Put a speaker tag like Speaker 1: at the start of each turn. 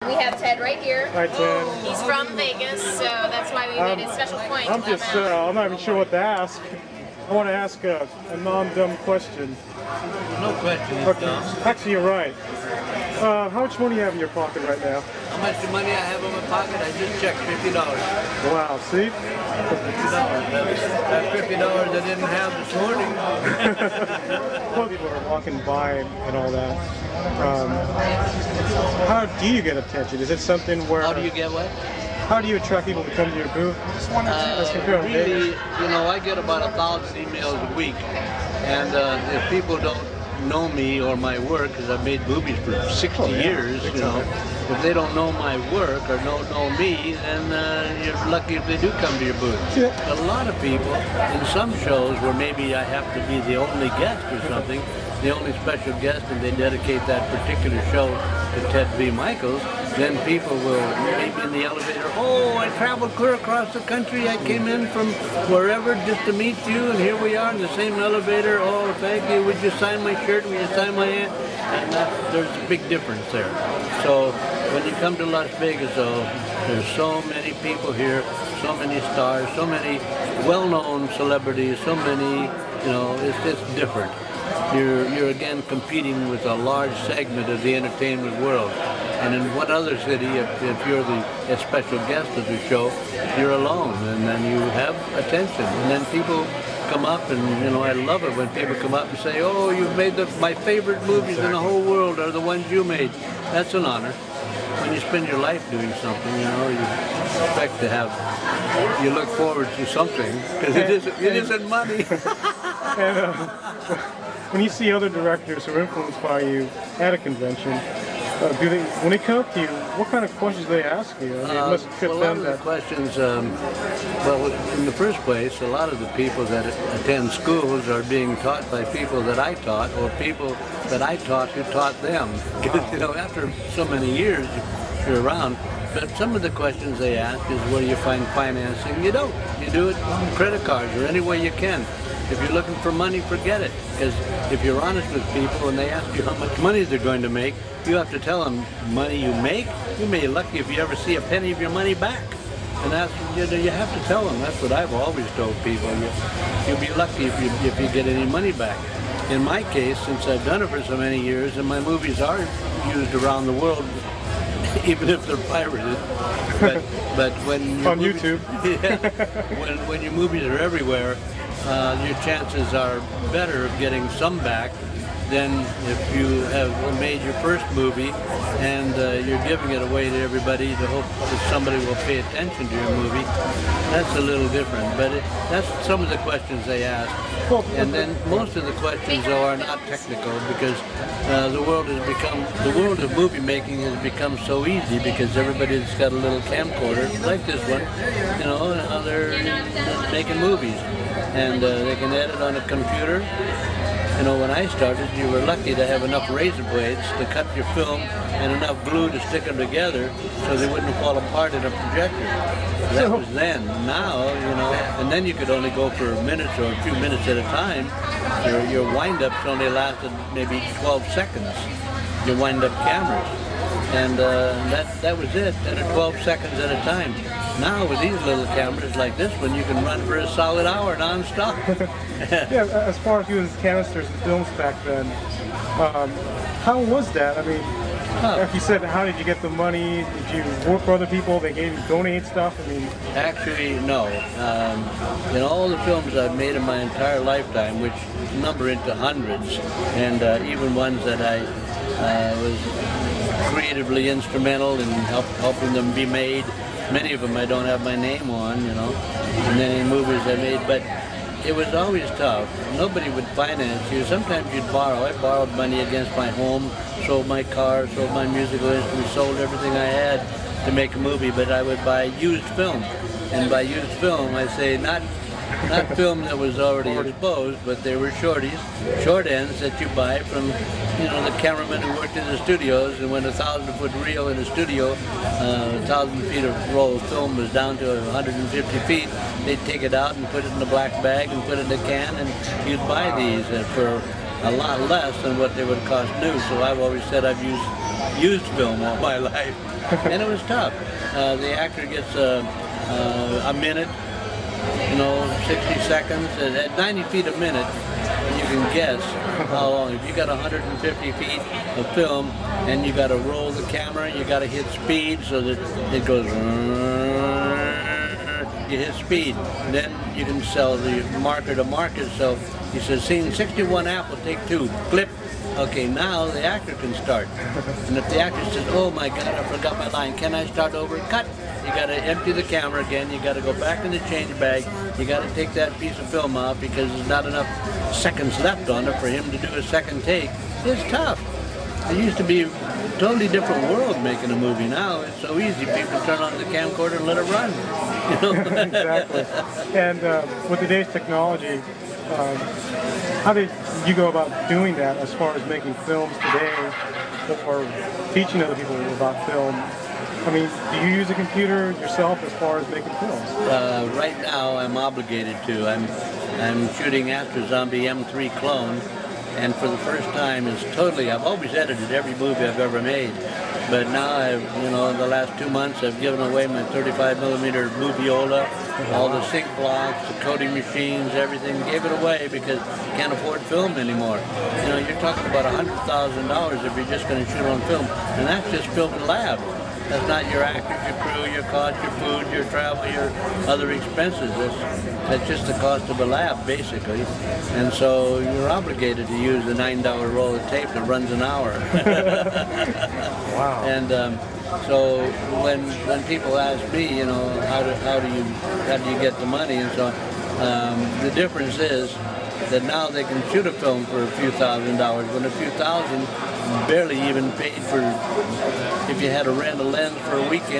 Speaker 1: We have Ted right here.
Speaker 2: Hi, Ted.
Speaker 1: He's from Vegas, so that's why we made a special point.
Speaker 2: I'm not even sure what to ask. I want to ask a non-dumb question.
Speaker 3: No question is dumb.
Speaker 2: Actually, you're right. How much money do you have in your pocket right now?
Speaker 3: How much money I have in my pocket? I just checked $50.
Speaker 2: Wow, see?
Speaker 3: $50. That $50 I didn't have this morning.
Speaker 2: Well, people are walking by and all that. How do you get attention? Is it something where...
Speaker 3: How do you get what?
Speaker 2: How do you attract people to come to your booth?
Speaker 3: Really, you know, I get about 1,000 emails a week. And if people don't know me or my work, because I've made movies for 60 years, you know, if they don't know my work or don't know me, then you're lucky if they do come to your booth. Yeah. A lot of people, in some shows where maybe I have to be the only guest or something, the only special guest, and they dedicate that particular show to Ted B. Mikels, then people will maybe in the elevator, oh, I traveled clear across the country, I came in from wherever just to meet you, and here we are in the same elevator, oh, thank you, would you sign my shirt, would you sign my hand? And there's a big difference there. So when you come to Las Vegas, though, there's so many people here, so many stars, so many well-known celebrities, so many, you know, it's just different. You're again competing with a large segment of the entertainment world. And in what other city, if you're a special guest of the show, you're alone, and then you have attention. And then people come up, and you know, I love it when people come up and say, oh, you've made my favorite movies in the whole world are the ones you made. That's an honor. When you spend your life doing something, you know, you expect to have, you look forward to something, because it isn't money.
Speaker 2: And when you see other directors who are influenced by you at a convention, when they come up to you, what kind of questions do they ask you? I mean, it must fit
Speaker 3: well, a lot of the questions, well, in the first place, a lot of the people that attend schools are being taught by people that I taught, or people that I taught who taught them. Because, you know, after so many years you're around, but some of the questions they ask is where you find financing. You don't. You do it on credit cards or any way you can. If you're looking for money, forget it. Because if you're honest with people and they ask you how much money they're going to make, you have to tell them money you make. You may be lucky if you ever see a penny of your money back. And that's, you have to tell them. That's what I've always told people. You'll be lucky if you get any money back. In my case, since I've done it for so many years, and my movies are used around the world, even if they're pirated. But when your
Speaker 2: on
Speaker 3: movies,
Speaker 2: YouTube,
Speaker 3: yeah, when your movies are everywhere, your chances are better of getting some back than if you have made your first movie and you're giving it away to everybody to hope that somebody will pay attention to your movie. That's a little different, but that's some of the questions they ask. And then most of the questions, though, are not technical, because the world of movie making has become so easy, because everybody's got a little camcorder like this one, you know, and they're making movies, and they can edit on a computer. You know, when I started, you were lucky to have enough razor blades to cut your film and enough glue to stick them together so they wouldn't fall apart in a projector. That was then. Now, you know, and then you could only go for minutes or a few minutes at a time. Your wind-ups only lasted maybe 12 seconds, your wind-up cameras. And that was it, and 12 seconds at a time. Now with these little cameras like this one, you can run for a solid hour non-stop.
Speaker 2: Yeah, as far as using canisters and films back then, how was that? I mean, like you said, how did you get the money? Did you work for other people? They gave you donate stuff? I mean,
Speaker 3: actually, no. In all the films I've made in my entire lifetime, which number into hundreds, and even ones that I was creatively instrumental in helping them be made. Many of them I don't have my name on, you know, and then in movies I made, but it was always tough. Nobody would finance you. Sometimes you'd borrow. I borrowed money against my home, sold my car, sold my musical instruments, sold everything I had to make a movie, but I would buy used film. And by used film, I say not film that was already exposed, but they were short ends that you buy from, you know, the cameramen who worked in the studios. And when a 1,000-foot reel in a studio, 1,000 feet of roll of film was down to 150 feet, they'd take it out and put it in a black bag and put it in a can, and you'd buy these for a lot less than what they would cost new. So I've always said I've used used film all my life, and it was tough. The actor gets a minute, 60 seconds, and at 90 feet a minute, you can guess how long. If you got 150 feet of film and you got to roll the camera, you got to hit speed so that it goes. You hit speed, then you can sell the marker to market. So he says, scene 61 Apple, take 2, clip. Okay, now the actor can start. And if the actor says, oh my God, I forgot my line, can I start over? Cut. You got to empty the camera again. You got to go back in the change bag. You got to take that piece of film out because there's not enough seconds left on it for him to do a second take. It's tough. It used to be a totally different world making a movie. Now it's so easy. People turn on the camcorder and let it run.
Speaker 2: Exactly. And with today's technology, how did you go about doing that as far as making films today or teaching other people about film? I mean, do you use a computer yourself as far as making films?
Speaker 3: Right now, I'm obligated to. I'm shooting Astro Zombie M3 clone, and for the first time, I've always edited every movie I've ever made, but now in the last 2 months, I've given away my 35mm Moviola, all the sync blocks, the coding machines, everything. Gave it away because I can't afford film anymore. You're talking about $100,000 if you're just going to shoot on film, and that's just film in lab. That's not your actors, your crew, your cost, your food, your travel, your other expenses. That's just the cost of a lab, basically. And so you're obligated to use a $9 roll of tape that runs an hour.
Speaker 2: Wow.
Speaker 3: And so when people ask me, how do you get the money, and so the difference is that now they can shoot a film for a few $1,000s, when a few thousand barely even paid for if you had to rent a lens for a weekend.